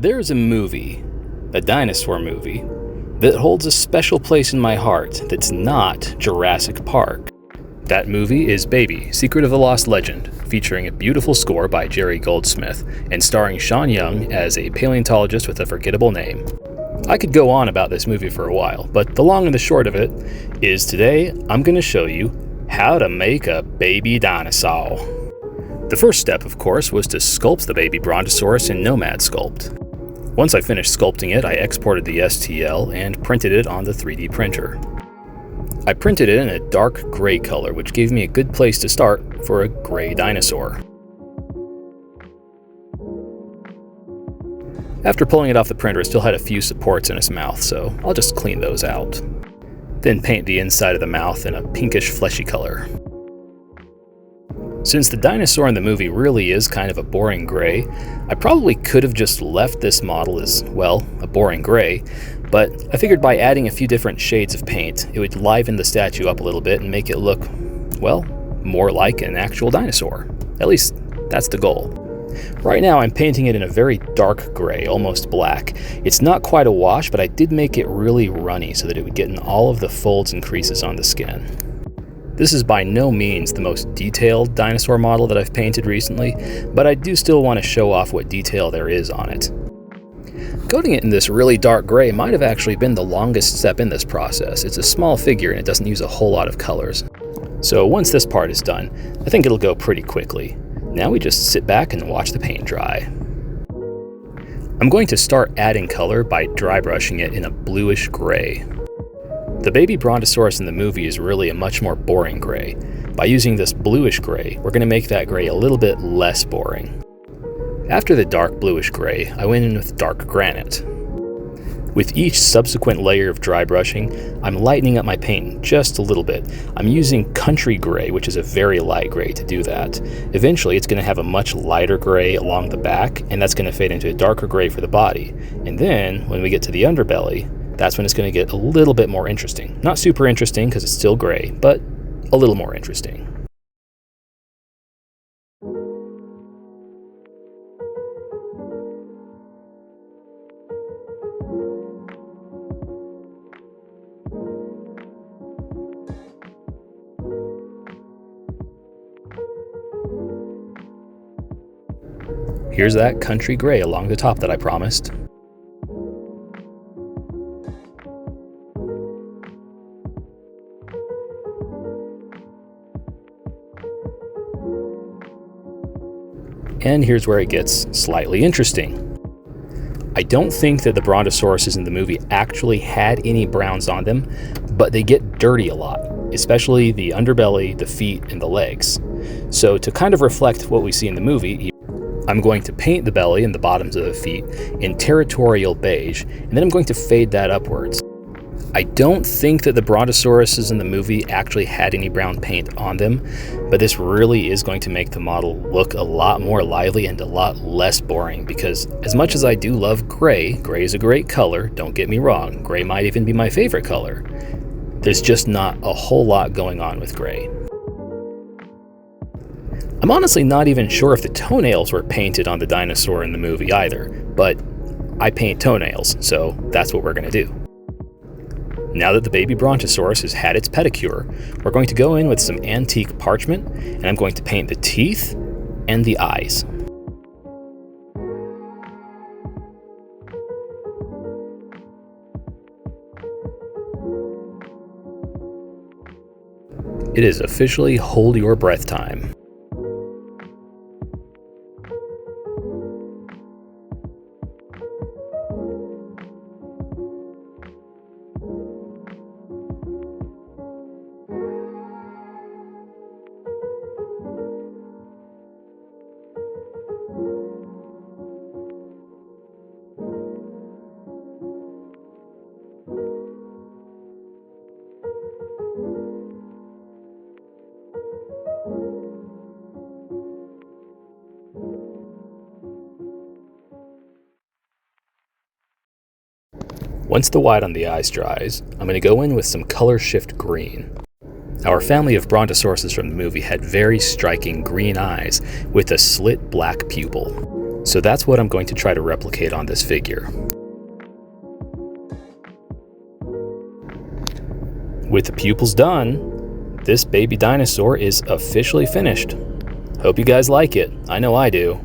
There's a movie, a dinosaur movie, that holds a special place in my heart that's not Jurassic Park. That movie is Baby, Secret of the Lost Legend, featuring a beautiful score by Jerry Goldsmith and starring Sean Young as a paleontologist with a forgettable name. I could go on about this movie for a while, but the long and the short of it is today I'm going to show you how to make a baby dinosaur. The first step, of course, was to sculpt the baby brontosaurus in Nomad Sculpt. Once I finished sculpting it, I exported the STL and printed it on the 3D printer. I printed it in a dark gray color, which gave me a good place to start for a gray dinosaur. After pulling it off the printer, it still had a few supports in its mouth, so I'll just clean those out. Then paint the inside of the mouth in a pinkish fleshy color. Since the dinosaur in the movie really is kind of a boring gray, I probably could have just left this model as, well, a boring gray, but I figured by adding a few different shades of paint, it would liven the statue up a little bit and make it look, well, more like an actual dinosaur. At least, that's the goal. Right now I'm painting it in a very dark gray, almost black. It's not quite a wash, but I did make it really runny so that it would get in all of the folds and creases on the skin. This is by no means the most detailed dinosaur model that I've painted recently, but I do still want to show off what detail there is on it. Coating it in this really dark gray might have actually been the longest step in this process. It's a small figure and it doesn't use a whole lot of colors. So once this part is done, I think it'll go pretty quickly. Now we just sit back and watch the paint dry. I'm going to start adding color by dry brushing it in a bluish gray. The baby brontosaurus in the movie is really a much more boring gray. By using this bluish gray, we're going to make that gray a little bit less boring. After the dark bluish gray, I went in with dark granite. With each subsequent layer of dry brushing, I'm lightening up my paint just a little bit. I'm using country gray, which is a very light gray, to do that. Eventually, it's going to have a much lighter gray along the back, and that's going to fade into a darker gray for the body. And then, when we get to the underbelly, that's when it's going to get a little bit more interesting. Not super interesting because it's still gray, but a little more interesting. Here's that country gray along the top that I promised. And here's where it gets slightly interesting. I don't think that the brontosauruses in the movie actually had any browns on them, but they get dirty a lot, especially the underbelly, the feet, and the legs. So to kind of reflect what we see in the movie, I'm going to paint the belly and the bottoms of the feet in territorial beige, and then I'm going to fade that upwards. I don't think that the brontosauruses in the movie actually had any brown paint on them, but this really is going to make the model look a lot more lively and a lot less boring, because as much as I do love gray, gray is a great color, don't get me wrong, gray might even be my favorite color. There's just not a whole lot going on with gray. I'm honestly not even sure if the toenails were painted on the dinosaur in the movie either, but I paint toenails, so that's what we're going to do. Now that the baby brontosaurus has had its pedicure, we're going to go in with some antique parchment, and I'm going to paint the teeth and the eyes. It is officially hold your breath time. Once the white on the eyes dries, I'm going to go in with some color shift green. Our family of brontosauruses from the movie had very striking green eyes with a slit black pupil. So that's what I'm going to try to replicate on this figure. With the pupils done, this baby dinosaur is officially finished. Hope you guys like it. I know I do.